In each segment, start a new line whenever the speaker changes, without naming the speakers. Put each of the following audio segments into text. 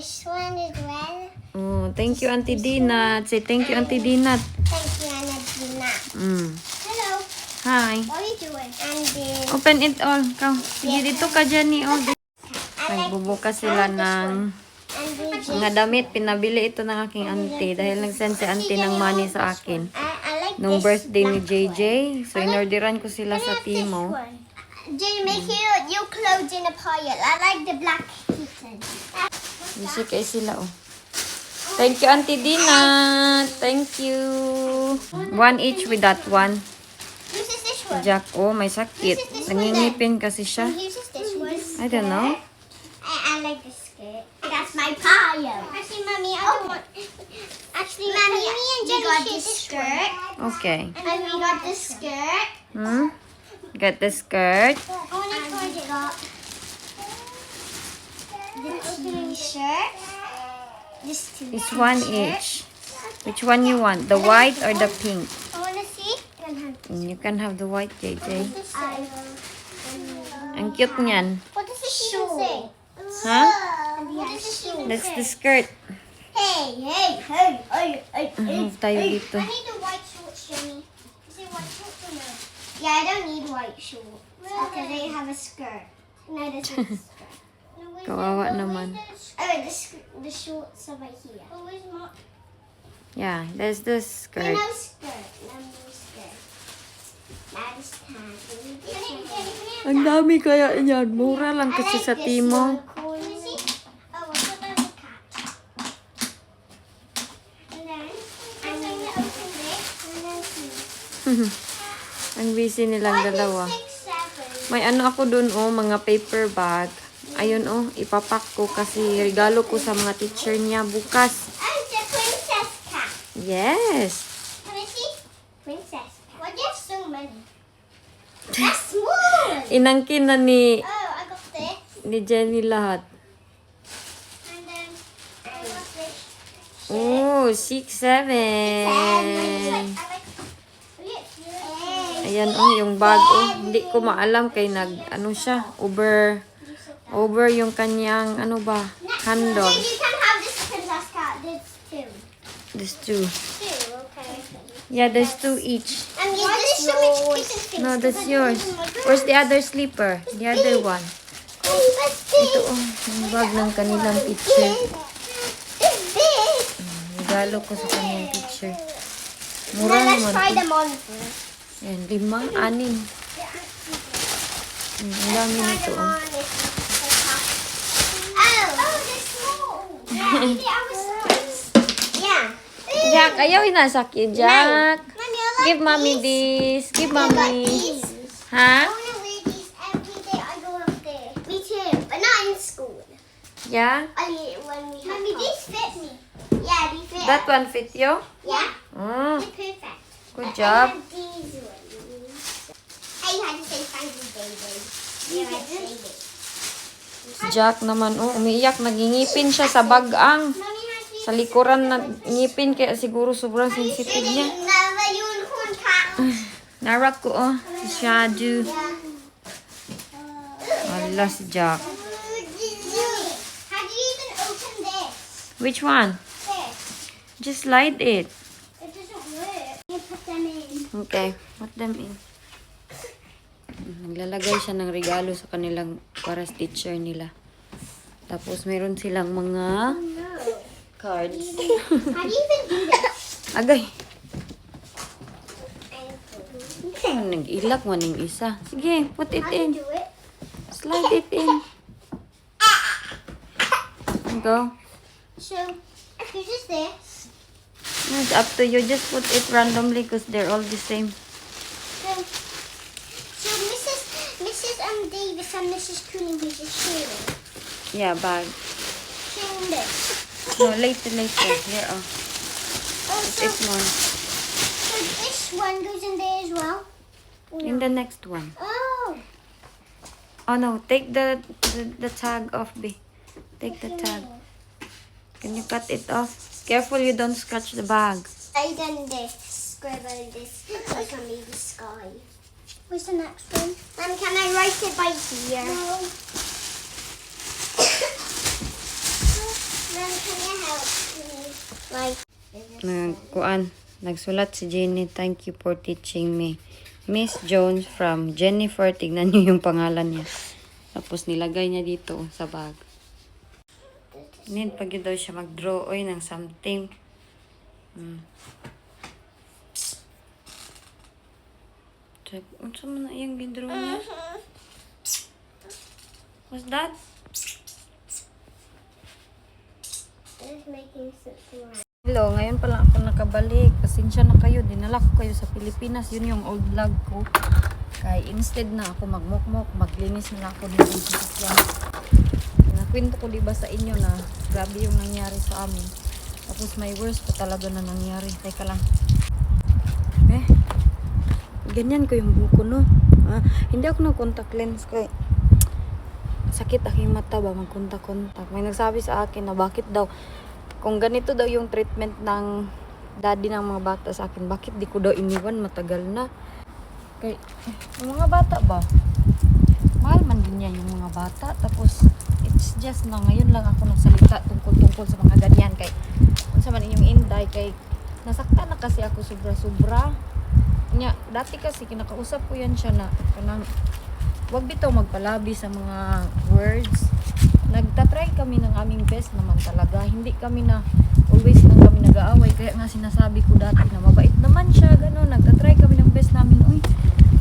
this one is red.
Oh, thank you, Auntie Dinat. Say thank you, Auntie Dinat.
Thank you, Anna Dina. Hello.
Hi.
What are you doing? And then
Open it all. Ikaw. Sige, dito ka, Jenny. Oh, nagbubukas sila ng mga damit. Pinabili ito ng aking auntie dahil nag-send si auntie ng money sa akin.
I like
Nung
this
birthday ni
black
JJ.
one.
So, inorderan ko sila
I
sa
like this
Timo.
one. Jay, make your clothes in a pile. I like the black kitten.
Music ay sila, oh. Thank you, Auntie Dinat. Thank you. One each with that one.
Whose is this one?
Jack, oh, may sakit. Nangingipin kasi siya.
Whose is this one?
I don't know.
I like the skirt. That's my pile. Actually, Mommy, I don't want... Actually, Mommy, me and Jenny got this skirt.
Okay.
And we got this skirt.
Get the skirt.
I want to try it. The t-shirt. This t-shirt.
It's one each. Which one you want? The white or the pink?
I want to see.
You can have the white, JJ.
I
Ang cute niyan.
What does this even say?
Huh?
What does this even
That's
say?
the skirt.
Hey.
Move tayo dito.
I need the white shorts, Jenny. Is it white shorts or no? Yeah, I don't need white shorts. Because they have a skirt. No, this is a skirt.
Kawawa naman.
Oh, the shorts are right here. Oh, where's my...
Yeah, there's the
No,
skirt.
no skirt. No skirt. That is tan.
Ang dami kaya yan. Mura lang kasi sa Timo.
Oh, what's about the cat? And then, I'm going to open this and then see.
Ang busy nilang dalawa.
6, 7.
May ano ako dun, oh, mga paper bag. Ayun, oh, ipapak ko kasi regalo ko sa mga teacher niya bukas.
Oh, it's a princess cat.
Yes.
Can I see? Princess cat. Why do you have so many? That's small.
Inangkin na ni
Oh, I got this.
Jenny lahat.
And then, I got this.
Oh, 6, 7. Ayan, oh, yung bag, oh. Hindi ko maalam kay ano siya, over yung kanyang, ano ba, handle.
You can have this princess cat. There's two.
There's 2.
Two, okay.
Yeah, there's 2 each.
And there's so much kitten things.
No, that's yours. Where's the other slipper? The other one. Ito, oh, yung bag ng kanilang teacher.
It's big.
Regalo ko sa kanyang teacher.
Now
Mura
let's
naman.
try
to.
them on first.
Ayan, 5, 6. Ang dami nito, oh.
Oh, they're small. Yeah, maybe I was nice. Yeah.
Jack, ayaw inasakit, Jack.
Mommy, I like
Give mommy
these.
this. Give
I like
mommy.
these.
Ha?
I want to wear these every day I go up there. Me too, but not in school.
Yeah?
Only when we have Mommy, these fit me. Yeah, these fit.
That one fit you?
Yeah,
Mm,
they're perfect.
good
I
job.
have these ones. Hey, you had to say thank you, baby. You had to say it.
Si Jack naman, oh, umiiyak. Nagingipin siya sa bagang.
Mommy has these.
Sa likuran na ngipin, kaya siguro sobrang sensitive niya.
Another unicorn cat.
Narak ko, oh. Si Shadu.
Yeah.
Wala si Jack.
How do you even open this?
Which one?
This.
Just slide it.
It doesn't work. You put them in.
Okay, put them in. Naglalagay siya ng regalo sa kanilang para sa teacher nila. Tapos meron silang mga
No.
cards.
How do you even do this?
Agay. Nag-ilak mo ng isa. Sige, put it
How do you
in.
do it?
Slide it in. Go.
So, who's is this?
It's up to you. Just put it randomly because they're all the same.
So Mrs. Davis and Mrs. Cooling is sharing.
Yeah, bag.
Sharing this.
No, later. Here, oh.
Oh,
Put it more.
so this one goes in there as well? Or
In
no?
the next one.
Oh.
Oh no, take the tag off, B. Take the tag. Can you cut it off? Careful you don't scratch the bag.
I done this. Scribble this like a maybe sky. Where's the next one? Can I write it by here? No. No. Like,
Nagsulat si Jenny, thank you for teaching me. Miss Jones from Jennifer. Tignan niyo yung pangalan niya. Tapos nilagay niya dito sa bag. Need pag daw siya mag-draw ng something. Check. Unsa man na iyang gidraw niya? What's that?
it's making sense to me.
Hello, ngayon pa lang ako nakabalik. Pasensya na kayo, dinala ko kayo sa Pilipinas. Yun yung old vlog ko. Kaya instead na ako magmukmok, maglinis na ako dito sa sasakyan. Nakwento ko diba sa inyo na grabe yung nangyari sa amin. Tapos may worst pa talaga na nangyari. Teka lang. Ganyan ko yung buko, no? Hindi ako nag-contact lens kay sakit aking mata ba magkontak-kontak. May nagsabi sa akin na bakit daw kung ganito daw yung treatment ng daddy ng mga bata sa akin, bakit di ko daw iniwan matagal na? Kay, yung mga bata ba? Mahal man din yan yung mga bata. Tapos, it's just na ngayon lang ako nagsalita tungkol sa mga ganyan. Kay, kung sa man inyong inday, kay, nasaktan na kasi ako sobra-sobra. Dati kasi kinakausap ko yan siya na, kanang, wag bitaw magpalabi sa mga words. Nagtatry kami ng aming best naman talaga. Hindi kami na always lang kami nag-aaway. Kaya nga sinasabi ko dati na mabait naman siya. Gano'n. Nagtatry kami ng best namin. Uy,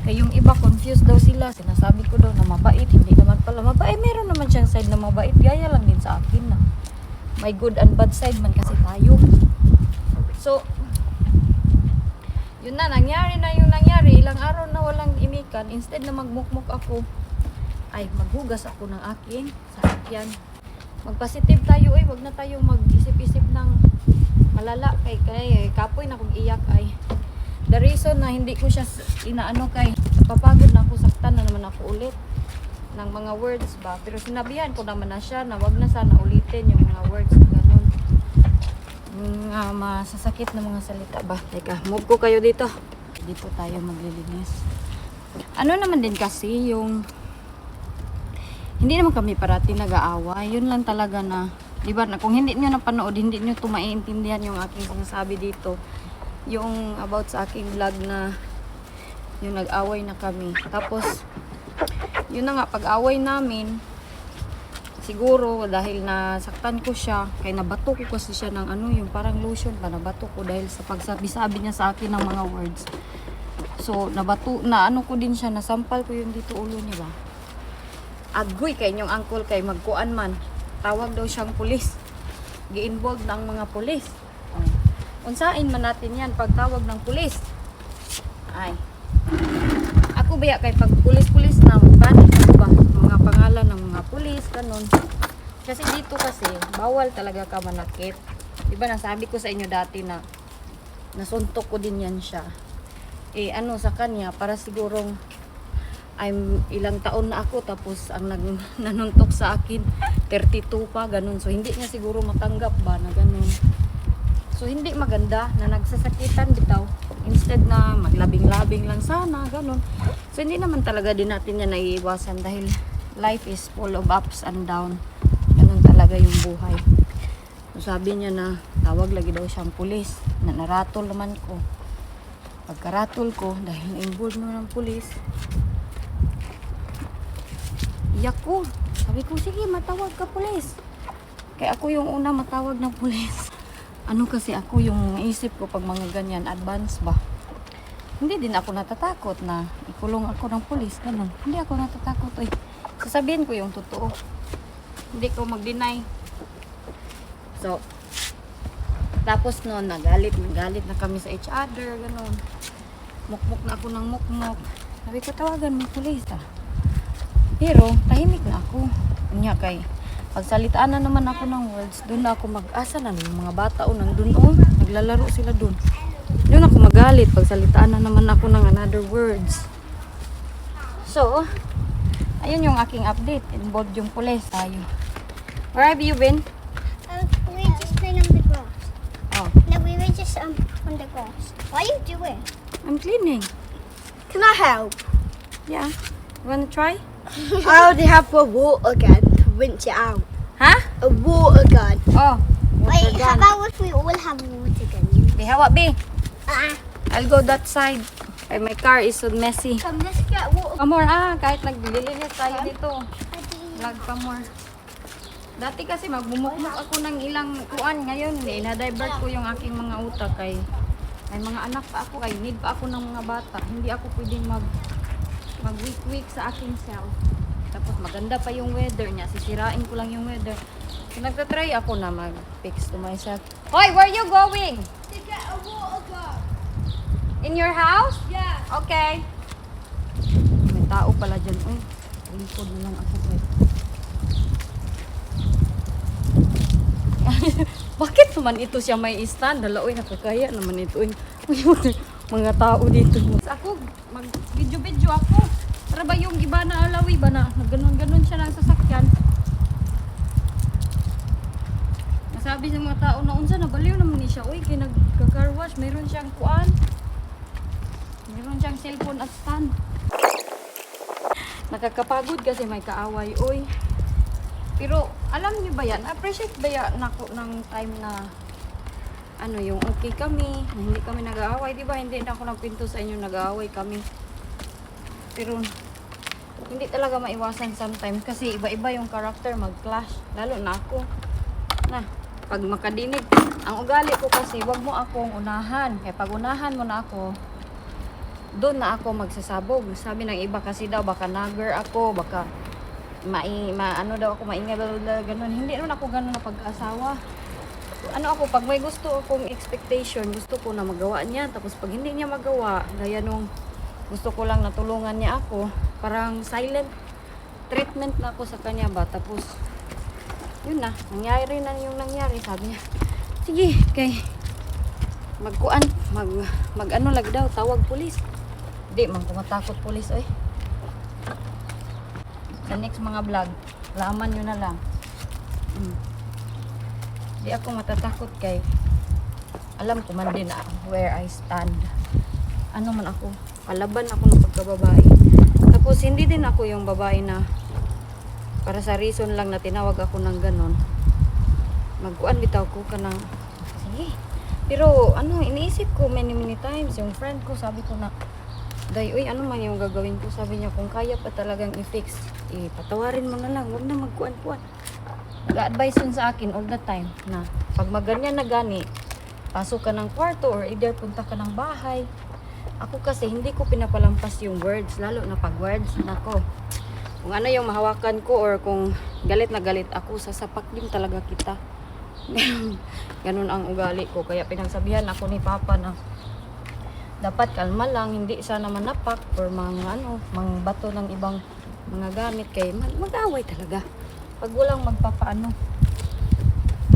kaya yung iba confused daw sila. Sinasabi ko daw na mabait. Hindi naman pala mabait. Meron naman siyang side na mabait. Gaya lang din sa akin na may good and bad side man kasi tayo. So, yun na. Nangyari na yung nangyari. Ilang araw na walang imikan. Instead na magmukmuk ako, ay maghugas ako ng aking sasakyan. Magpositive tayo wag na tayo mag-isip-isip ng malala kay kapoy na kung iyak ay the reason na hindi ko siya inaano kay papagod na ako, saktan na naman ako ulit ng mga words ba, pero sinabihan ko naman na siya na wag na sana ulitin yung mga words na ganun, mga masasakit na mga salita ba. Teka, move ko kayo dito tayo maglilinis. Ano naman din kasi yung hindi naman kami parati nag-aaway. Yun lang talaga na, di ba, na kung hindi nyo napanood, hindi nyo ito maiintindihan yung aking sinasabi dito. Yung about sa aking vlog na yung nag-away na kami. Tapos, yun na nga, pag-away namin, siguro dahil nasaktan ko siya, kaya nabato ko kasi siya ng yung parang lotion pa, nabato ko dahil sa pagsabi-sabi niya sa akin ng mga words. So, nabato, ko din siya, nasampal ko yung dito ulo niya ba. Agoy kay inyong uncle kay magkuan man. Tawag daw siyang pulis. Gi-involve ng mga pulis. Unsain man natin yan pagtawag ng pulis. Ay. Ako ba kay pag pulis-pulis na magpanik ako ba? Mga pangalan ng mga pulis, ganun. Kasi dito kasi, bawal talaga ka manakit. Diba nasabi ko sa inyo dati na nasuntok ko din yan siya. Sa kanya, para sigurong ilang taon na ako tapos ang nanuntok sa akin 32 pa ganun, so hindi niya siguro matanggap ba na ganun, so hindi maganda na nagsasakitan bitaw instead na maglabing-labing lang sana ganun. So hindi naman talaga din natin yan naiiwasan dahil life is full of ups and down, ganun talaga yung buhay. So sabi niya na tawag lagi daw siyang pulis, na naratol naman ko. Pagkaratol ko dahil involved naman ng pulis, iyak ko. Sabi ko, sige, matawag ka pulis. Kaya ako yung una matawag ng pulis. Kasi ako yung isip ko pag mga ganyan, advance ba. Hindi din ako natatakot na ikulong ako ng pulis. Ganun. Hindi ako natatakot. Sasabihin ko yung totoo. Hindi ko mag-deny. So, tapos noon, nagalit na kami sa each other. Ganun. Mukmuk na ako ng mukmuk. Sabi ko, tawagan mo pulis Pero, tahimik na ako. Kanya kay, pagsalitaan na naman ako ng words, doon na ako mag-asa na ng mga bata nandun naglalaro sila doon. Doon ako magalit, pagsalitaan na naman ako ng another words. So, ayun yung aking update. Involved yung pulis tayo. Where have you been?
We just playing on the grass.
Oh.
No, we were just on the grass. What are you doing?
I'm cleaning.
Can I help?
Yeah. You wanna try?
I already have a water gun to rinse it out.
Huh?
A water gun.
Oh,
Wait, how
gun.
about if we all have water guns?
Be, hawa, be.
Uh-uh.
I'll go that side. Ay, my car is so messy.
Come, let's get water.
Come more, kahit naglilinis tayo dito. Vlog pa more. Dati kasi magbumukmuk ako ng ilang kuan. Ngayon, na-divert ko yung aking mga utak kay may mga anak pa ako, kay need pa ako ng mga bata. Hindi ako pwedeng mag-week sa aking self. Tapos maganda pa yung weather niya. Sisirain ko lang yung weather. So, nagtatry ako na mag-fix to myself. Hoy, where you going?
To get a water gun.
In your house?
Yeah.
Okay. May tao pala dyan. Uy, likod na lang ako. Bakit naman ito siya may stand? Dala, uy, nakakaya naman ito. Uy, mga tao dito. Ako, mag-video-video ako. Para ba yung iba na alawi ba na ganon-ganon siya ng sasakyan? Nasabi sa mga tao na unsa na baliw naman ni siya. Uy, kaya nagka-car wash. Meron siyang kuan. Meron siyang cellphone at stand. Nakakapagod kasi may kaaway. Uy. Pero alam niyo ba yan? Appreciate ba yan ako ng time na ano yung okay kami, na hindi kami nag-aaway, di ba? Hindi na ako nagpinto sa inyo nag-aaway kami. Pero hindi talaga maiwasan sometimes kasi iba-iba yung character mag-clash, lalo na ako. Na pag makadinig, ang ugali ko kasi wag mo akong unahan. Kaya pag unahan mo na ako, doon na ako magsasabog. Sabi ng iba kasi daw baka nagger ako, baka ano daw ako maingay ganun. Hindi naman ako ganun na pag-asawa. Ano ako, pag may gusto akong expectation, gusto ko na magawa niya. Tapos pag hindi niya magawa, gaya nung gusto ko lang natulungan niya ako, parang silent treatment na ako sa kanya ba. Tapos yun na, nangyari na yung nangyari. Sabi niya, sige, kay magkuan, mag ano lag daw, tawag pulis. Hindi, man kumatakot pulis, oy. Sa next mga vlog, laman nyo na lang. Di ako matatakot kay alam ko man din where I stand. Ano man ako, palaban ako ng pagkababae. Tapos hindi din ako yung babae na para sa reason lang na tinawag ako ng ganon. Magkuan bitaw ko ka ng sige. Pero ano, iniisip ko many times, yung friend ko sabi ko na day, uy, ano man yung gagawin ko? Sabi niya, kung kaya pa talagang i-fix, patawarin mo na lang, huwag na magkuan-kuan. Nag-advise yun sa akin all the time na pag maganyan na gani, pasok ka ng kwarto or either punta ka ng bahay. Ako kasi hindi ko pinapalampas yung words, lalo na pag words nako. Kung ano yung mahawakan ko or kung galit na galit ako, sasapak din talaga kita. Ganun ang ugali ko, kaya pinagsabihan ako ni Papa na dapat kalma lang, hindi sana manapak or mga bato ng ibang mga gamit kay mag-away talaga. Pag walang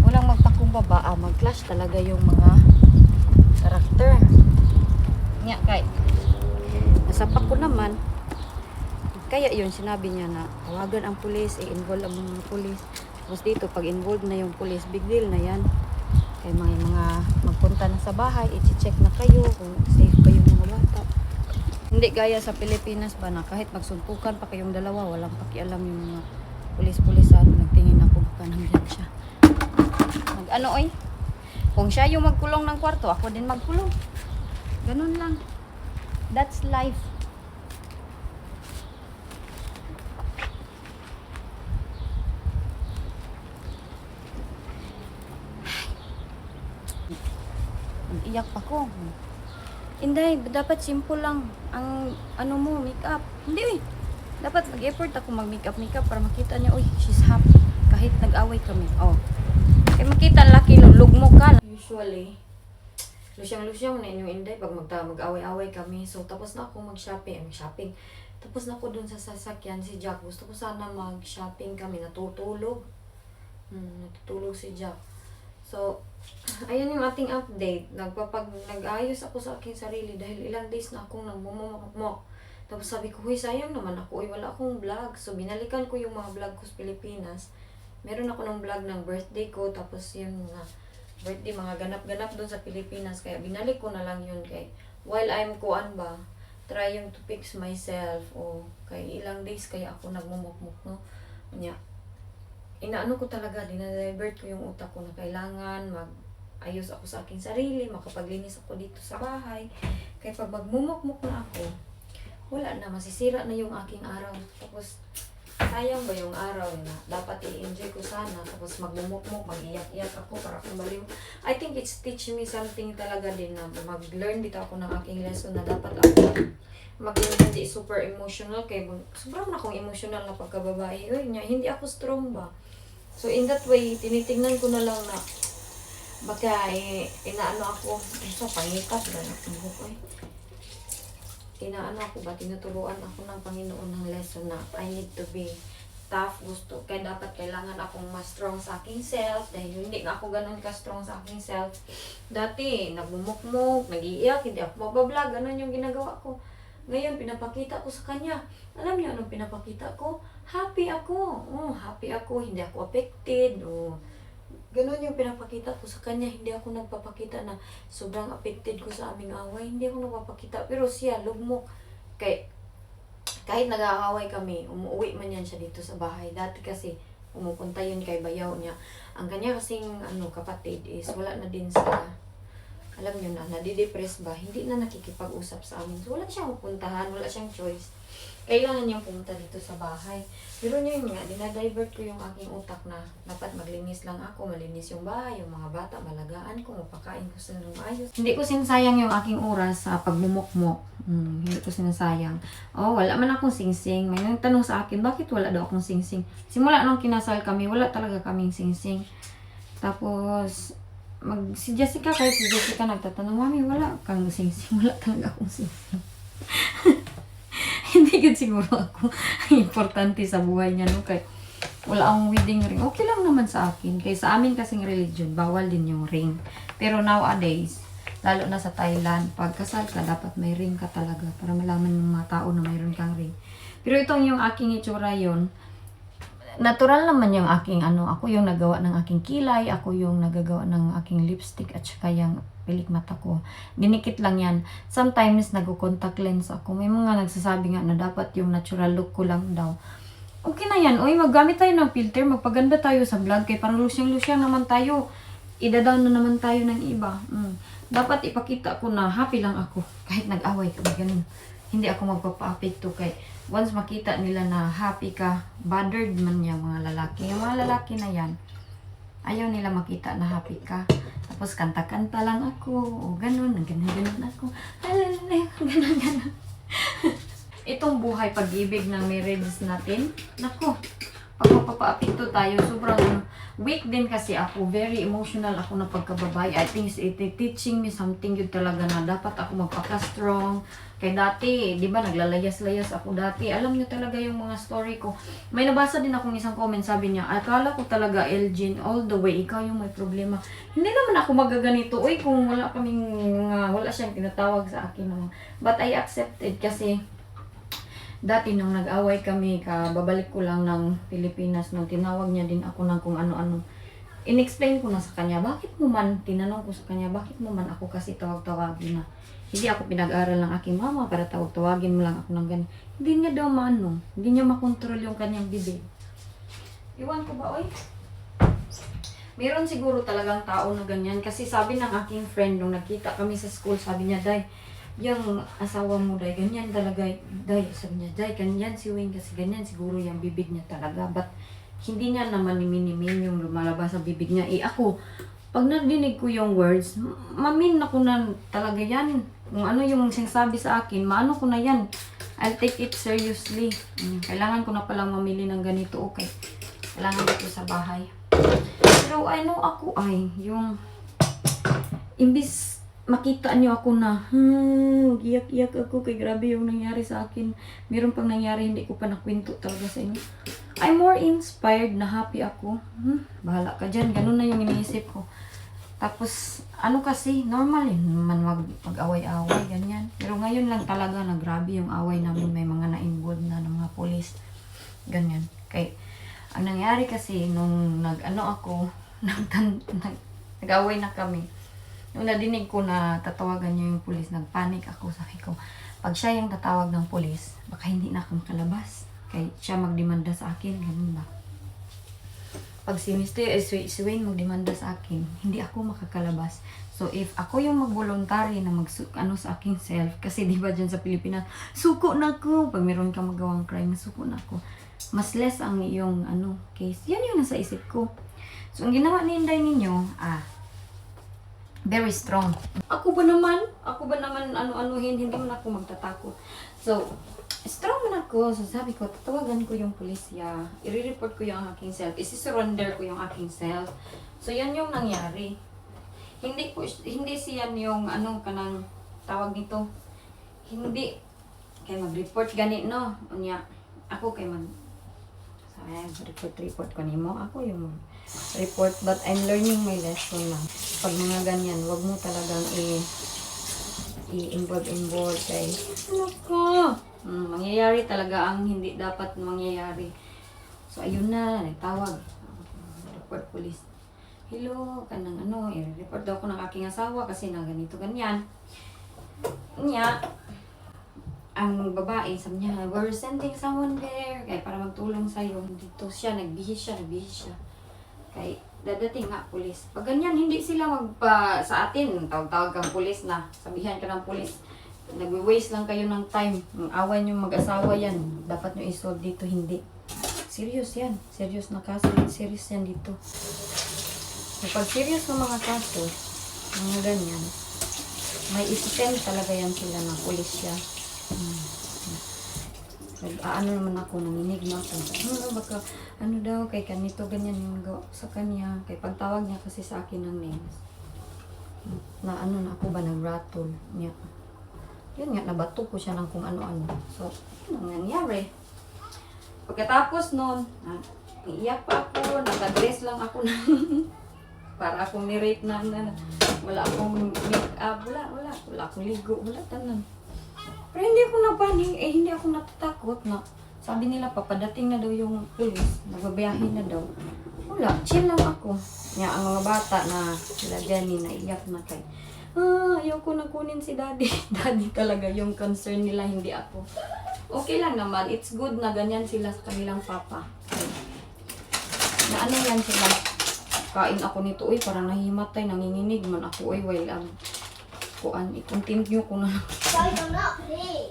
walang magpakumbaba, mag-clash talaga yung mga karakter. Nya kay nasapak ko naman. Kaya yun sinabi niya na tawagan ang pulis, i-involve ang mga pulis. Tapos dito pag involved na yung pulis, big deal na yan. Kaya mga magpunta na sa bahay, i-check na kayo kung safe ba yung mga bata. Hindi gaya sa Pilipinas ba na kahit magsuntukan pa kayong dalawa, walang pakialam yung mga pulis-pulisan. Nagtingin ako baka nandyan siya. Ano oy? Kung siya yung magkulong ng kwarto, ako din magkulong. Ganun lang. That's life. Iyak pa ko. Inday, dapat simple lang ang ano mo, makeup. Hindi, dapat mag-effort ako mag-makeup para makita niya, uy, she's happy. Kahit nag-away kami. Oh. Kaya makita laki, lugmo ka. Usually, lusyang-lusyang na inyong Inday pag mag-away-away kami. So, tapos na ako mag-shopping. Tapos na ako dun sa sasakyan si Jack. Gusto ko sana mag-shopping kami. Natutulog. Natutulog si Jack. So, ayan yung ating update. Nag-ayos ako sa aking sarili dahil ilang days na akong nagmumukmok. Tapos sabi ko, huy, sayang naman ako. Wala akong vlog. So, binalikan ko yung mga vlog ko sa Pilipinas. Meron ako ng vlog ng birthday ko. Tapos yung mga birthday, mga ganap-ganap doon sa Pilipinas. Kaya binalik ko na lang yun kay while I'm trying to fix myself. O kay ilang days kaya ako nagmumukmok, no? Kanya, inaano ko talaga, dinadivert ko yung utak ko na kailangan ayos ako sa aking sarili, makapaglinis ako dito sa bahay. Kaya pag magmumukmuk na ako, wala na, masisira na yung aking araw. Tapos, sayang ba yung araw na dapat i-enjoy ko sana. Tapos magmumukmuk, mag-iyak-iyak ako para kumaliw. I think it's teaching me something talaga din na mag-learn dito ako ng aking lesson na dapat ako hindi super emotional. Kaya sobrang akong emotional na pagkababae. Hindi ako strong ba? So in that way, tinitingnan ko na lang na baka inaano ako, sa pangitas ba na buhok inaano ako ba, tinuturuan ako ng Panginoon ng lesson na I need to be tough, kaya dapat kailangan akong mas strong sa aking self, dahil hindi nga ako ganun ka-strong sa aking self. Dati, nagbumukmuk, nag-iiyak, hindi ako mabablog, ganun yung ginagawa ko. Ngayon, pinapakita ko sa kanya. Alam niyo anong pinapakita ko? Happy ako. Happy ako, hindi ako affected. Ganun yung pinapakita ko sa kanya. Hindi ako nagpapakita na sobrang affected ko sa aming away. Hindi ako nagpapakita. Pero siya, lugmok. Kahit nag-aaway kami, umuwi man yan siya dito sa bahay. Dati kasi, pumupunta yun kay bayaw niya. Ang kanya kasing kapatid is wala na din sa, alam niyo na, nadidepress ba? Hindi na nakikipag-usap sa amin. So, wala siyang pupuntahan, wala siyang choice. Kailangan niyang pumunta dito sa bahay. Pero yun nga, dinadivert ko yung aking utak na dapat maglinis lang ako, malinis yung bahay, yung mga bata, malagaan ko, mapakain ko sila ng maayos. Hindi ko sinasayang yung aking oras sa pagbumukmok. Hindi ko sinasayang. Wala man akong singsing. May nagtanong sa akin, bakit wala daw akong singsing? Simula nung kinasal kami, wala talaga kaming singsing. Tapos, si Jessica, kahit si Jessica nagtatanong, Mami, wala kang singsing. Wala talaga akong singsing. Hindi good siguro ako importante sa buhay niya, no? Kaya wala akong wedding ring. Okay lang naman sa akin. Kaya sa amin kasing religion, bawal din yung ring. Pero nowadays, lalo na sa Thailand, pag kasal ka, dapat may ring ka talaga para malaman ng mga tao na mayroon kang ring. Pero itong yung aking itsura yun, natural naman yung aking ako yung nagawa ng aking kilay, ako yung nagagawa ng aking lipstick at saka yung pilik mata ko. Dinikit lang yan. Sometimes nag-contact lens ako. May mga nagsasabi nga na dapat yung natural look ko lang daw. Okay na yan. Maggamit tayo ng filter. Magpaganda tayo sa vlog. Kaya parang lusyang-lusyang naman tayo. Ida-down na naman tayo ng iba. Dapat ipakita ko na happy lang ako. Kahit nag-away ka. Ganun. Hindi ako magpapa-apekto kay once makita nila na happy ka, bothered man niya mga lalaki. Yung mga lalaki na yan, ayaw nila makita na happy ka. Tapos kanta-kanta lang ako. Ganun ako. Ganun. Itong buhay pag-ibig ng marriage natin, nako, pag mapapa-apekto tayo, sobrang weak din kasi ako. Very emotional ako na pagkababae. I think it's teaching me something yun talaga na dapat ako magpaka-strong. Kaya dati, di ba, naglalayas-layas ako dati. Alam niyo talaga yung mga story ko. May nabasa din akong isang comment, sabi niya, akala ko talaga, Elgin, all the way, ikaw yung may problema. Hindi naman ako magaganito. Kung wala wala siyang tinatawag sa akin. But I accepted kasi, dati nung nag-away kami, babalik ko lang ng Pilipinas, nung tinawag niya din ako ng kung ano-ano. In-explain ko na sa kanya, tinanong ko sa kanya, bakit mo man ako kasi tawag-tawagin na. Hindi ako pinag-aral ng aking mama para tawag-tawagin mo lang ako ng ganyan. Hindi niya daw hindi niya makontrol yung kanyang bibig. Iwan ko ba, Meron siguro talagang tao na ganyan. Kasi sabi ng aking friend, nung nakita kami sa school, sabi niya, Day, yung asawa mo, Day, ganyan talaga, Day. Sabi niya, Day, ganyan si Wayne kasi ganyan siguro yung bibig niya talaga. But hindi niya naman nimin yung lumalabas sa bibig niya. Ako, pag narinig ko yung words, mamin ako na talaga yan. Kung ano yung sinasabi sa akin, maano ko na yan. I'll take it seriously. Kailangan ko na palang mamili ng ganito, okay. Kailangan dito sa bahay. Pero ako yung imbis makita niyo ako na giyak-iyak ako kay grabe yung nangyari sa akin. Meron pang nangyari, hindi ko pa nakwento talaga sa inyo. I'm more inspired na happy ako. Bahala ka dyan. Ganun na yung iniisip ko. Tapos, kasi, normal naman mag-away-away, ganyan. Pero ngayon lang talaga na grabe yung away namin. May mga na-involved na ng mga polis. Ganyan. Kaya, ang nangyari kasi, nung nag-away na kami. Nung nadinig ko na tatawagan niya yung polis, nagpanik ako. Sabi ko, pag siya yung tatawag ng polis, baka hindi na akong kalabas. Kaya siya magdemanda sa akin, ganun ba? pag si si Wayne magdemanda sa akin, hindi ako makakalabas. So if ako yung mag-voluntary na sa aking self, kasi di ba dyan sa Pilipinas, suko na ko. Pag meron kang magawang crime, suko na ko. Mas less ang iyong case. Yan yung nasa isip ko. So ang ginawa ni Inday ninyo, very strong. Ako ba naman ano-anuhin, hindi man ako magtatakot. So, strong man ako. So sabi ko, tatawagan ko yung pulisya. I-report ko yung aking self. Isi-surrender ko yung aking self. So yan yung nangyari. Hindi siya yung kanang tawag nito. Hindi kay mag-report gani no. Unya ako kay report ko nimo. Ako yung report, but I'm learning my lesson na. Pag mga ganyan, wag mo talagang i-involve kay mangyayari talaga ang hindi dapat mangyayari. So ayun na, nagtawag. Report police. Hello, kanang i-report daw ko ng aking asawa kasi na ganito ganyan. Niya, ang babae, sabi niya, we're sending someone there kaya para magtulong sa'yo. Dito siya, nagbihis siya. Kay dadating nga pulis. Pag ganyan, hindi sila sa atin. Tawag kang pulis na. Sabihan ka ng pulis. Nagwe-waste lang kayo ng time. Ang away niyo mag-asawa yan. Dapat niyo isolve dito, hindi. Serious yan. Serious na kaso. Serious yan dito. So, pag serious na mga kaso, mga ganyan, may isipin talaga yan sila na pulis siya. Naman ako, nanginig na ako. Baka, daw, kay kanito, ganyan yung gawa sa kanya. Kay pagtawag niya kasi sa akin ng names. Na na ako ba, nag-rattle niya. Yun nga, nabato ko siya ng kung ano-ano. So, yun ang nangyari. Pagkatapos nun, iiyak pa ako, nag-address lang ako na para akong ni-rape na wala akong make-up, wala akong ligo, wala tanan. Pero hindi ako napaning, hindi ako natatakot na sabi nila papadating na daw yung police, nagbabiyahin na daw. Wala, chill lang ako. Nga, ang mga bata na sila Jenny naiyak na kay, ayaw ko na kunin si daddy. Daddy talaga yung concern nila, hindi ako. Okay lang naman, it's good na ganyan sila sa kanilang papa. Na yan sila, kain ako nito, parang nahimatay, nanginginig man ako, while i-continue ko na.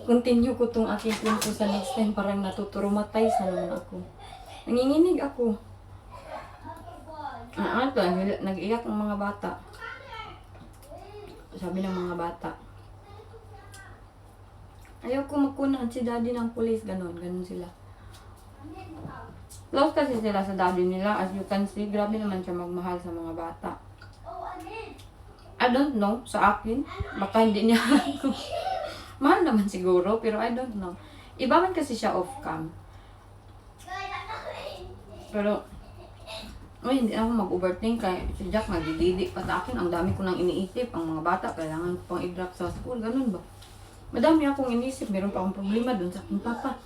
Continue ko tong aking kwento sa next time, parang natuturumatay sa naman ako. Nanginginig ako. Nag-iyak ang mga bata. Sabi ng mga bata, ayaw ko magkunan si daddy ng police, ganon sila. Close kasi sila sa daddy nila, as you can see, grabe naman siya magmahal sa mga bata. I don't know, sa akin, baka hindi niya mahal naman siguro, pero I don't know. Iba man kasi siya off-cam. Pero, hindi ako mag-overthink kay si Jack nagdididi pa sa akin. Ang dami ko nang iniisip. Ang mga bata, kailangan ko pang i-drop sa school. Ganun ba? Madami akong iniisip. Meron pa akong problema dun sa aking papa.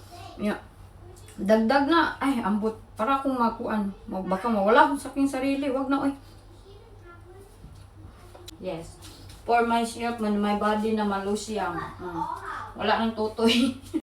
Dagdag na, ambot. Para akong makuan. Baka mawala akong sa aking sarili. Wag na, Yes. For myself, my body na malusyang. Wala nang tutoy.